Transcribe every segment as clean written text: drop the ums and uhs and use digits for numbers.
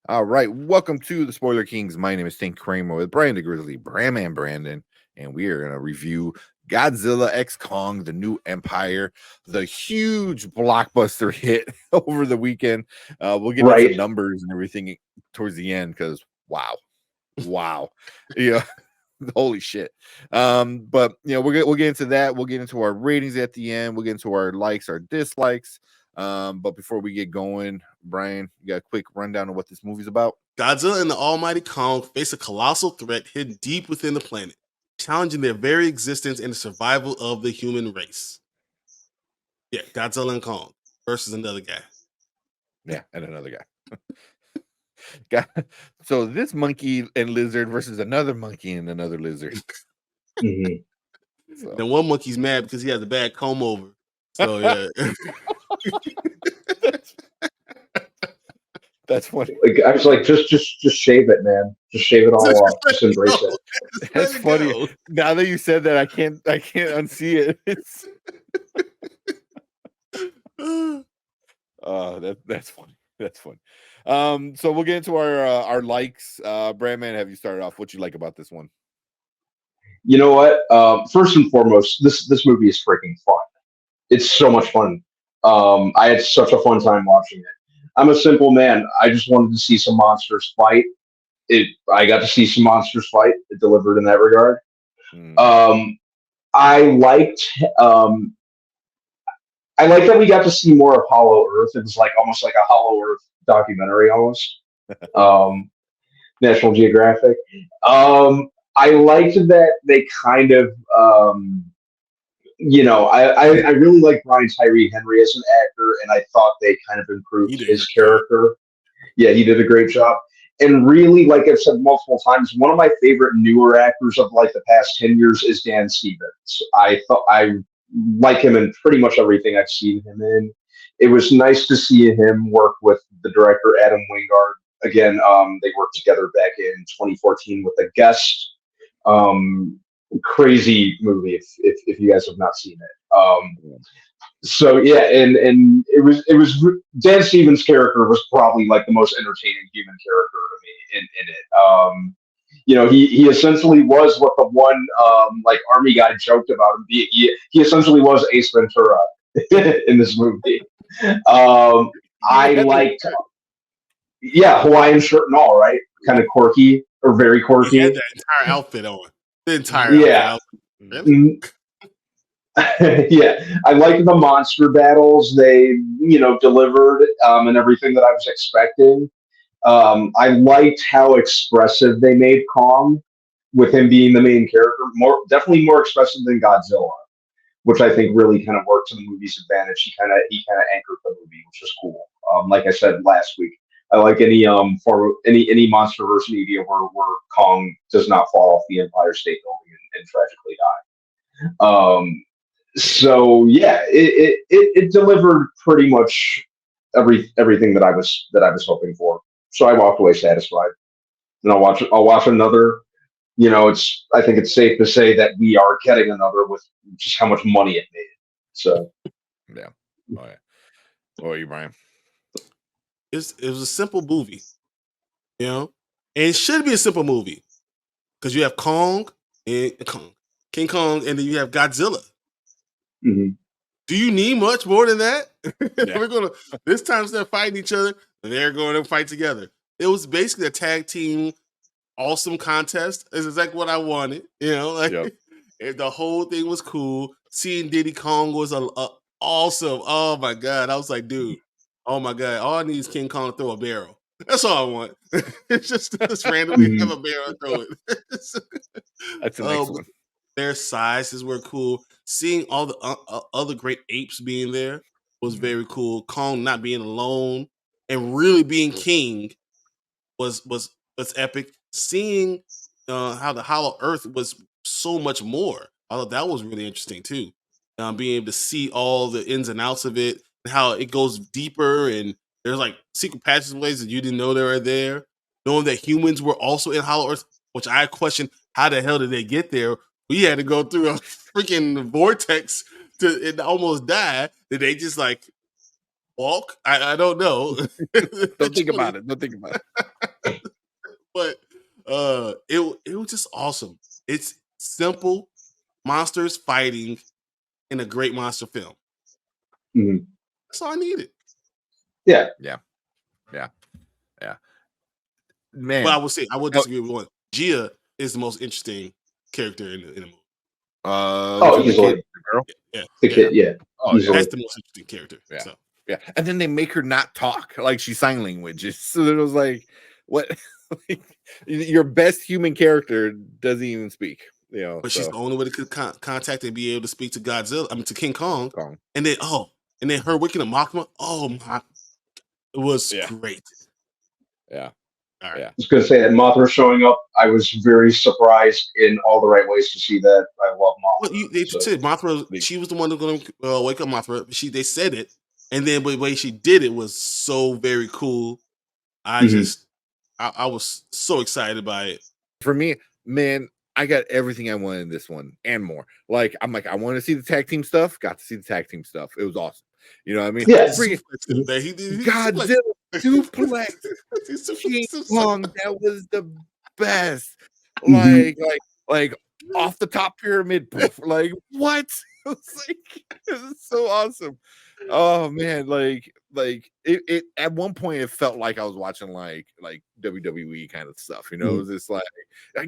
All right, welcome to the Spoiler Kings. My name is Stink Kramer with Brian the Grizzly, Bramman Brandon, and we are going to review Godzilla X Kong, the New Empire, the huge blockbuster hit over the weekend. We'll get into Right. numbers and everything towards the end because wow, yeah, holy shit. But we'll get into that. We'll get into our ratings at the end. We'll get into our likes, our dislikes. But before we get going, Brian, you got a quick rundown of what this movie's about? Godzilla and the almighty Kong face a colossal threat hidden deep within the planet, challenging their very existence and the survival of the human race. Yeah, Godzilla and Kong versus another guy. Yeah, and another guy. So this monkey and lizard versus another monkey and another lizard. So. Then one monkey's mad because he has a bad comb over. So yeah. That's funny. Like, I was like, just shave it, man. Just shave it all off. Just embrace it. That's funny. Now that you said that, I can't unsee it. It's... that's funny. That's funny. So we'll get into our likes. Brandman, have you started off? What you like about this one? You know what? First and foremost, this movie is freaking fun. It's so much fun. I had such a fun time watching it. I'm a simple man. I just wanted to see some monsters fight. I got to see some monsters fight. It delivered in that regard. I liked that we got to see more of Hollow Earth. It was like almost like a Hollow Earth documentary, almost. National Geographic. I liked that they kind of, I really like Brian Tyree Henry as an actor, and I thought they kind of improved his character. Yeah, he did a great job. And really, like I've said multiple times, one of my favorite newer actors of like the past 10 years is Dan Stevens. I like him in pretty much everything I've seen him in. It was nice to see him work with the director, Adam Wingard. Again, they worked together back in 2014 with The Guest. Crazy movie if you guys have not seen it. So yeah, and it was Dan Stevens' character was probably like the most entertaining human character to me in it. He essentially was what the one like army guy joked about him. He essentially was Ace Ventura in this movie. I liked, Hawaiian shirt and all, right? Kind of quirky or very quirky. He had that entire outfit on. The entire outfit. Really? Yeah, I liked the monster battles. They, delivered and everything that I was expecting. I liked how expressive they made Kong, with him being the main character. Definitely more expressive than Godzilla, which I think really kind of worked to the movie's advantage. He kind of anchored the movie, which was cool. Like I said last week, I like any MonsterVerse media where Kong does not fall off the Empire State Building and tragically die. So yeah, it delivered pretty much everything that I was hoping for. So I walked away satisfied. And I'll watch another. I think it's safe to say that we are getting another with just how much money it made. So yeah. Oh yeah. What are you, Brian? It was a simple movie, and it should be a simple movie because you have King Kong, and then you have Godzilla. Mm-hmm. Do you need much more than that? Yeah. We're gonna this time instead of fighting each other, they're going to fight together. It was basically a tag team, awesome contest. It's exactly what I wanted. Yep. The whole thing was cool. Seeing Diddy Kong was awesome. Oh my god, I was like, dude. Oh my god, all I need is King Kong to throw a barrel. That's all I want. It's just randomly have a barrel and throw it. That's the next one. Their sizes were cool. Seeing all the other great apes being there was very cool. Kong not being alone and really being king was epic. Seeing how the Hollow Earth was so much more. I thought that was really interesting too. Being able to see all the ins and outs of it, and how it goes deeper, and there's like secret passageways that you didn't know they were there. Knowing that humans were also in Hollow Earth, which I questioned, how the hell did they get there? We had to go through a freaking vortex to almost die. Did they just like walk? I don't know. Don't think about it. It was just awesome. It's simple monsters fighting in a great monster film. Mhm. That's all I needed. Yeah. Man, But I would say I would disagree with one. Gia is the most interesting character in the movie. Oh, the easily. kid, the girl. Yeah, The kid, yeah. Oh, yeah. Easily. that's the most interesting character. Yeah. So Yeah, and then they make her not talk, like she's sign language. So it was like, what? Like, your best human character doesn't even speak. You know, but she's the only way to contact and be able to speak to Godzilla. I mean, to King Kong. Kong. And then her waking up Mothma. Oh my, it was great. Yeah. All right. I was going to say that Mothra showing up, I was very surprised in all the right ways to see that. I love Mothra. Well, they said Mothra. She was the one who's going to wake up Mothra. They said it, and then the way she did it was so very cool. I was so excited by it. For me, man, I got everything I wanted in this one and more. Like, I'm like, I want to see the tag team stuff. Got to see the tag team stuff. It was awesome. You know what I mean? Yeah. Godzilla suplex. King Kong, that was the best. Like off the top pyramid. Like, what? It was so awesome. Oh man, like it at one point it felt like I was watching like WWE kind of stuff, you know. It was just like,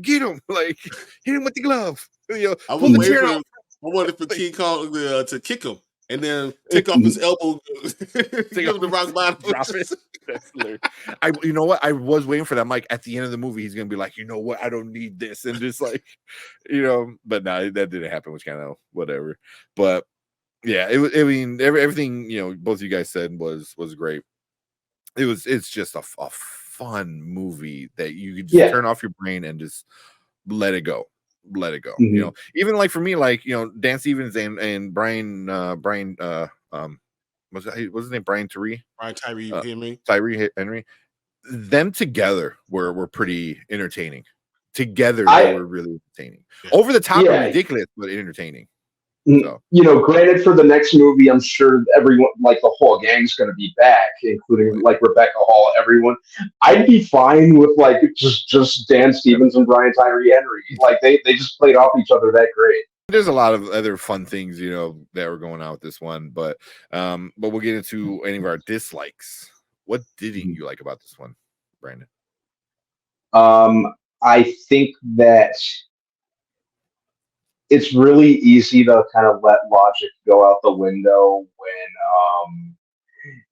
get him, like hit him with the glove, you know. I was waiting for King Kong to kick him and then take off his elbow, give him the rock bottom, drop it. That's hilarious. You know what? I was waiting for that. I'm like, at the end of the movie, he's gonna be like, you know what? I don't need this, and just like, you know. But no, that didn't happen. Which kind of whatever. But yeah, it was. I mean, everything you know, both you guys said was great. It's just a fun movie that you could just turn off your brain and just let it go. You know, even like for me, like, you know, Dan Stevens and Brian what's his name? Brian Tyree Henry. Them together were pretty entertaining. Together they were really entertaining. Over the top and ridiculous, but entertaining. So, you know, granted, for the next movie, I'm sure everyone, like the whole gang's going to be back, including like Rebecca Hall. Everyone, I'd be fine with like just Dan Stevens and Brian Tyree Henry. Like they just played off each other that great. There's a lot of other fun things, you know, that were going on with this one, but we'll get into any of our dislikes. What didn't you like about this one, Brandon? I think that it's really easy to kind of let logic go out the window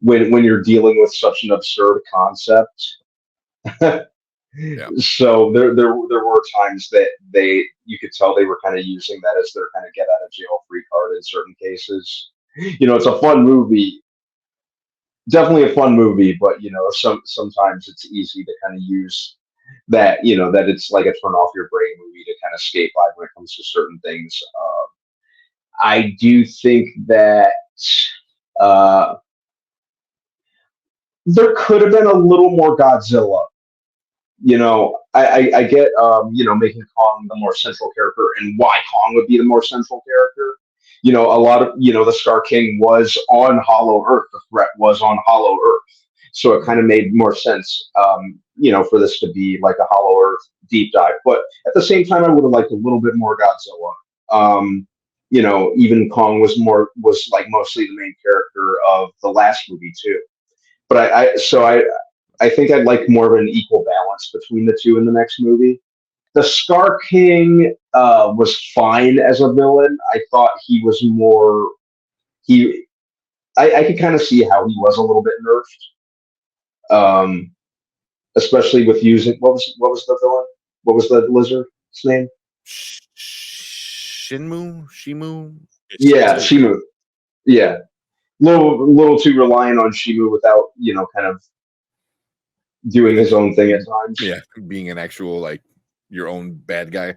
when you're dealing with such an absurd concept. So there were times that you could tell they were kind of using that as their kind of get out of jail free card in certain cases. You know, it's a fun movie, definitely a fun movie, but you know, sometimes it's easy to kind of use that, you know, that it's like a turn off your brain movie to kind of skate by when it comes to certain things. I do think that there could have been a little more Godzilla. You know, I get, you know, making Kong the more central character and why Kong would be the more central character. You know, a lot of, you know, the Scar King was on Hollow Earth. The threat was on Hollow Earth. So it kind of made more sense, you know, for this to be like a Hollow Earth deep dive. But at the same time, I would have liked a little bit more Godzilla. You know, even Kong was like mostly the main character of the last movie too. But I think I'd like more of an equal balance between the two in the next movie. The Scar King was fine as a villain. I thought he was more. I could kind of see how he was a little bit nerfed, especially with using what was the villain? What was the lizard's name? Shimu. Yeah, Shimu. Yeah, little too reliant on Shimu without, you know, kind of doing his own thing at times. Yeah, being an actual like your own bad guy.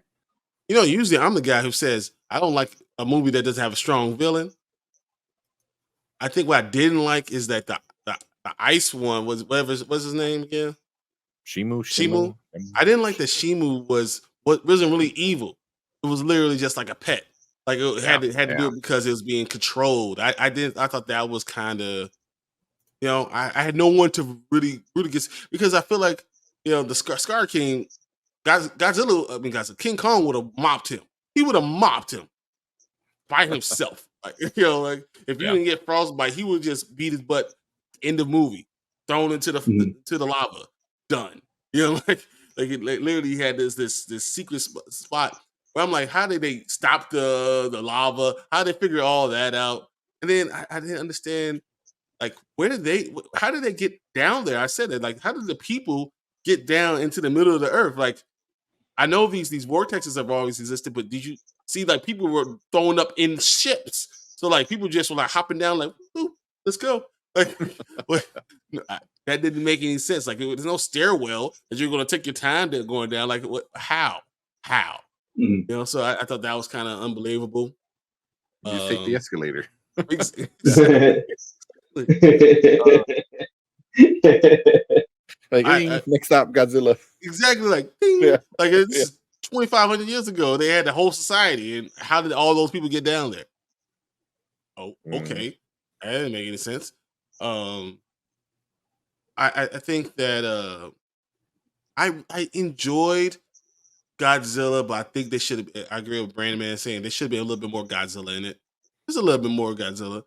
You know, usually I'm the guy who says I don't like a movie that doesn't have a strong villain. I think what I didn't like is that the ice one was what's his name again? Shimu. I didn't like that Shimu wasn't really evil. It was literally just like a pet. Like it had to do it because it was being controlled. I thought that was kind of, you know, I had no one to really get, because I feel like, you know, the Scar King Godzilla, King Kong would have mopped him. He would have mopped him by himself. Like, like if he didn't get frostbite, he would just beat his butt. End of movie, thrown into the lava, done. Like literally he had this secret spot where I'm like, how did they stop the lava? How did they figure all that out? And then I didn't understand, like, how did they get down there? I said it, like, how did the people get down into the middle of the earth? Like, I know these vortexes have always existed, but did you see, like, people were thrown up in ships? So like people just were like hopping down, like, let's go. Like, that didn't make any sense. Like, there's no stairwell that you're going to take your time to going down. Like, what? How? So I thought that was kind of unbelievable. You just take the escalator. Next stop, Godzilla. Exactly, like, ding. Like it's 2,500 years ago. They had the whole society, and how did all those people get down there? Oh, okay, that didn't make any sense. I think that I enjoyed Godzilla, but I think they should have. I agree with Brandon Man saying there should be a little bit more Godzilla in it. There's a little bit more Godzilla,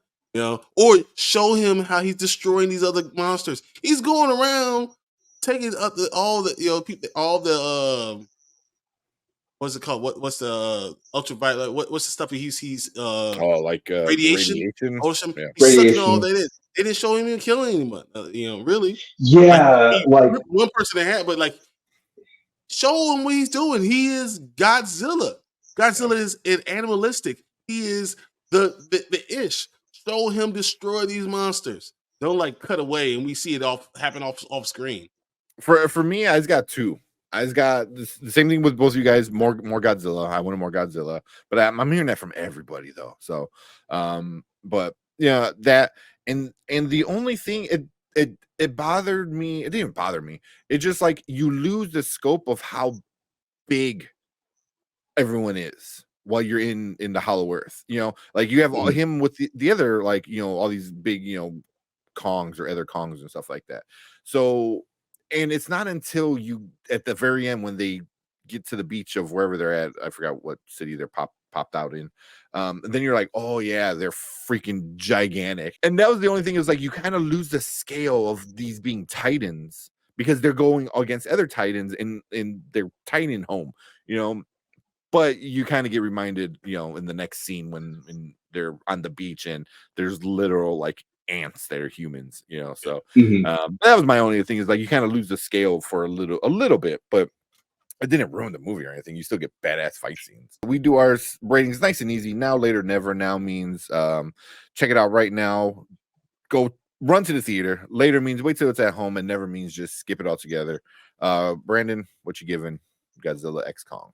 or show him how he's destroying these other monsters. He's going around taking all the what's it called? What's the ultraviolet? What's the stuff he's radiation? Ocean. Yeah. He's sucking all that in. They didn't show him even killing anyone. Really. Yeah, like one person they had, but like, show him what he's doing. He is Godzilla. Godzilla is animalistic. He is the ish. Show him destroy these monsters. Don't like cut away and we see it happen off screen. For me, I just got two. I just got the same thing with both of you guys. More Godzilla. I wanted more Godzilla, but I'm hearing that from everybody though. So, but yeah, that and the only thing it bothered me. It didn't even bother me. It just, like, you lose the scope of how big everyone is while you're in the Hollow Earth. Like you have him with the other, like, all these big, Kongs or other Kongs and stuff like that. So, and it's not until you at the very end when they get to the beach of wherever they're at, I forgot what city they're popped out in. And then you're like, oh yeah, they're freaking gigantic. And that was the only thing, is like you kind of lose the scale of these being titans because they're going against other titans in their titan home, but you kind of get reminded, in the next scene when they're on the beach and there's literal, like, ants that are humans, so that was my only thing, is like you kind of lose the scale for a little bit, but it didn't ruin the movie or anything. You still get badass fight scenes. We do our ratings nice and easy. Now, later, never. Now means check it out right now. Go run to the theater. Later means wait till it's at home, and never means just skip it all together. Brandon, what you giving Godzilla X Kong?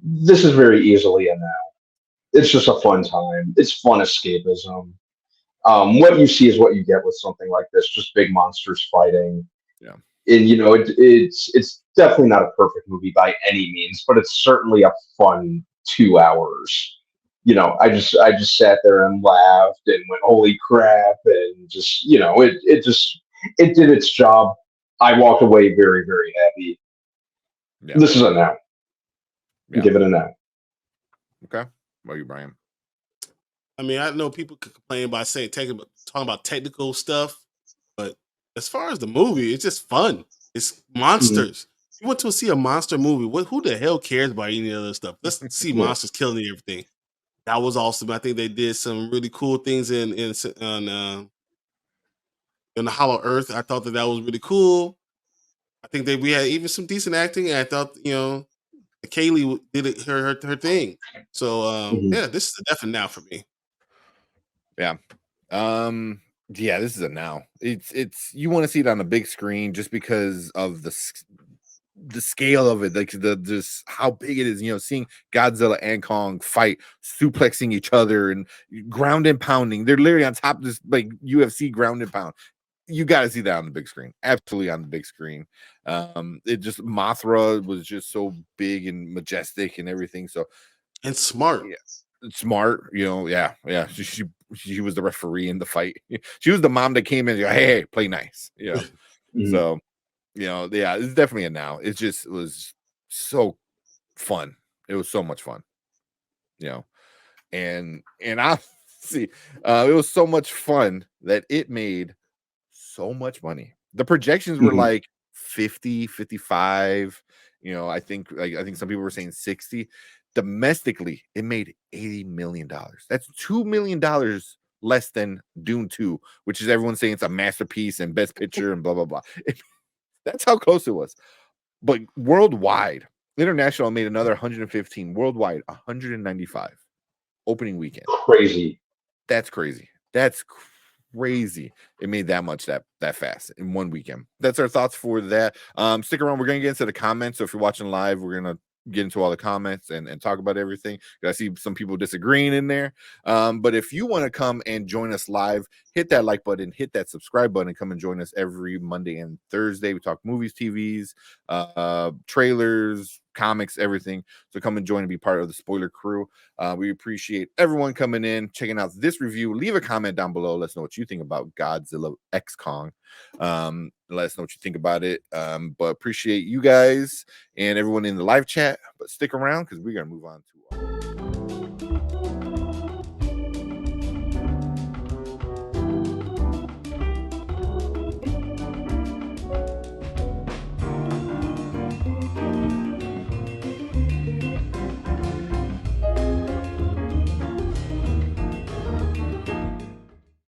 This is very easily a now. It's just a fun time. It's fun escapism. What you see is what you get with something like this, just big monsters fighting. Yeah. And it's definitely not a perfect movie by any means, but it's certainly a fun 2 hours. I just sat there and laughed and went, holy crap, and just it did its job. I walked away very, very happy. Yeah. This is a now. Yeah. Give it a now. Okay. What are you, Brian? I mean, I know people could complain about talking about technical stuff, but as far as the movie, it's just fun. It's monsters. Mm-hmm. You went to see a monster movie. Who the hell cares about any other stuff? Let's see monsters killing everything. That was awesome. I think they did some really cool things in the Hollow Earth. I thought that was really cool. I think that we had even some decent acting. And I thought, Kaylee did her thing. So yeah, this is a definite now for me. Yeah. Yeah, this is a now. It's you want to see it on a big screen just because of the scale of it, like just how big it is. Seeing Godzilla and Kong fight, suplexing each other and ground and pounding. They're literally on top of this, like, UFC ground and pound. You got to see that on the big screen. Absolutely on the big screen. It just, Mothra was just so big and majestic and everything. So, and smart. Yes. Smart, yeah. She was the referee in the fight. She was the mom that came in and go, hey, play nice. So Yeah, it's definitely a now. It was so fun. It was so much fun, and I see, it was so much fun that it made so much money. The projections were Mhm. like 50, 55. I think some people were saying 60. Domestically, it made $80 million. That's $2 million less than Dune 2, which is everyone saying it's a masterpiece and best picture and blah blah blah. That's how close it was. But worldwide, international made another 115. Worldwide, 195 opening weekend. Crazy. That's crazy. That's crazy. It made that much that fast in one weekend. That's our thoughts for that. Stick around. We're gonna get into the comments. So if you're watching live, we're gonna get into all the comments and talk about everything. I see some people disagreeing in there. But if you want to come and join us live, hit that like button, hit that subscribe button, and come and join us every Monday and Thursday. We talk movies, TVs, trailers, comics, everything. So come and join and be part of the spoiler crew. We appreciate everyone coming in, checking out this review. Leave a comment down below. Let us know what you think about Godzilla X Kong. Let us know what you think about it. But appreciate you guys and everyone in the live chat. But stick around because we're gonna move on to